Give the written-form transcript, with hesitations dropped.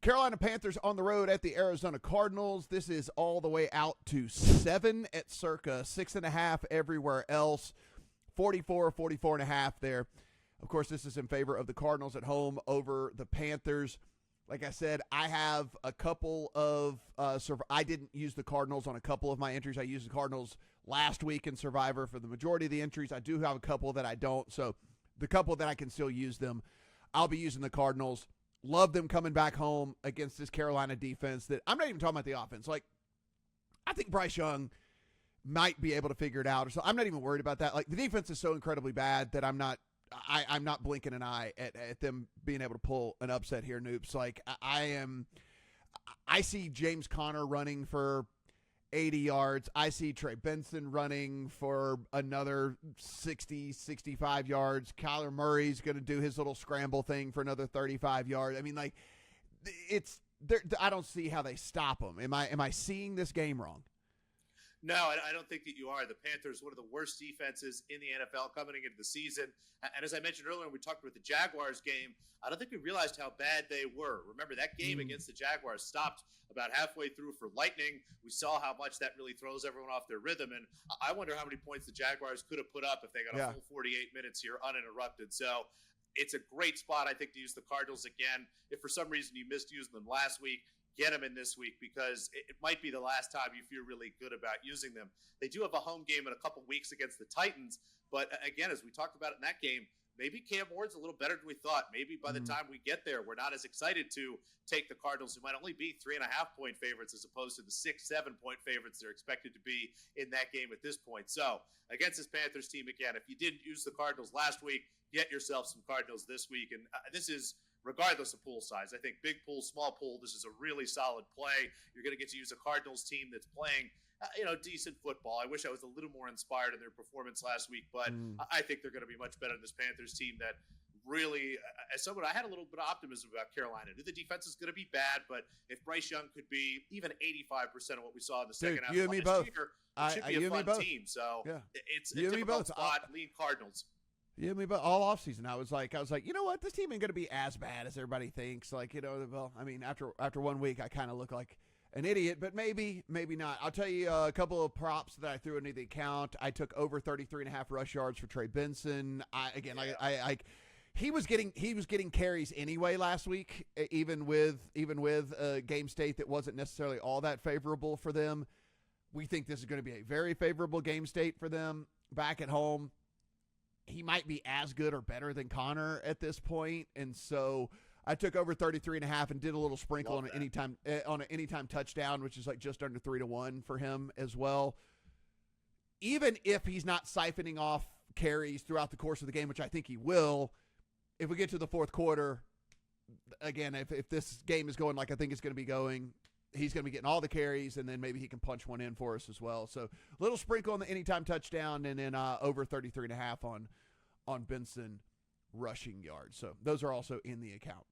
Carolina Panthers on the road at the Arizona Cardinals. This is all the way out to 7 at circa 6.5 everywhere else. 44.5 there. Of course, this is in favor of the Cardinals at home over the Panthers. Like I said, I have a couple of I didn't use the Cardinals on a couple of my entries. I used the Cardinals last week in Survivor for the majority of the entries. I do have a couple that I don't. So the couple that I can still use them, I'll be using the Cardinals. Love them coming back home against this Carolina defense that I'm not even talking about the offense. Like, I think Bryce Young might be able to figure it out. Or so I'm not even worried about that. Like, the defense is so incredibly bad that I'm not blinking an eye at them being able to pull an upset here, Noops. Like, I see James Conner running for 80 yards. I see Trey Benson running for another 60, 65 yards. Kyler Murray's going to do his little scramble thing for another 35 yards. I mean, like, I don't see how they stop them. Am I seeing this game wrong? No, I don't think that you are. The Panthers, one of the worst defenses in the NFL coming into the season. And as I mentioned earlier when we talked about the Jaguars game, I don't think we realized how bad they were. Remember, that game against the Jaguars stopped about halfway through for lightning. We saw how much that really throws everyone off their rhythm. And I wonder how many points the Jaguars could have put up if they got a full 48 minutes here uninterrupted. So it's a great spot, I think, to use the Cardinals again. If for some reason you missed using them last week, get them in this week because it might be the last time you feel really good about using them. They do have a home game in a couple weeks against the Titans, but again, as we talked about in that game, maybe Cam Ward's a little better than we thought. Maybe by the time we get there, we're not as excited to take the Cardinals, who might only be 3.5-point favorites as opposed to the 6-7-point favorites they're expected to be in that game at this point. So against this Panthers team, again, if you didn't use the Cardinals last week, get yourself some Cardinals this week. And this is regardless of pool size. I think big pool, small pool, this is a really solid play. You're going to get to use a Cardinals team that's playing, decent football. I wish I was a little more inspired in their performance last week, but I think they're going to be much better than this Panthers team that really, as someone, I had a little bit of optimism about Carolina. I knew the defense is going to be bad, but if Bryce Young could be even 85% of what we saw in the second half you and me both. Year, it should be a fun team. So it's a difficult spot. Lean Cardinals. Yeah, but all offseason, I was like, you know what? This team ain't going to be as bad as everybody thinks. Like, well, I mean, after 1 week, I kind of look like an idiot, but maybe not. I'll tell you a couple of props that I threw into the account. I took over 33.5 rush yards for Trey Benson. He was getting carries anyway last week, even with a game state that wasn't necessarily all that favorable for them. We think this is going to be a very favorable game state for them back at home. He might be as good or better than Connor at this point. And so I took over 33.5 and did a little sprinkle on an anytime touchdown, which is like just under 3-1 for him as well. Even if he's not siphoning off carries throughout the course of the game, which I think he will, if we get to the fourth quarter, again, if this game is going like I think it's going to be going, he's going to be getting all the carries, and then maybe he can punch one in for us as well. So a little sprinkle on the anytime touchdown, and then over 33.5 on Benson rushing yards. So those are also in the account.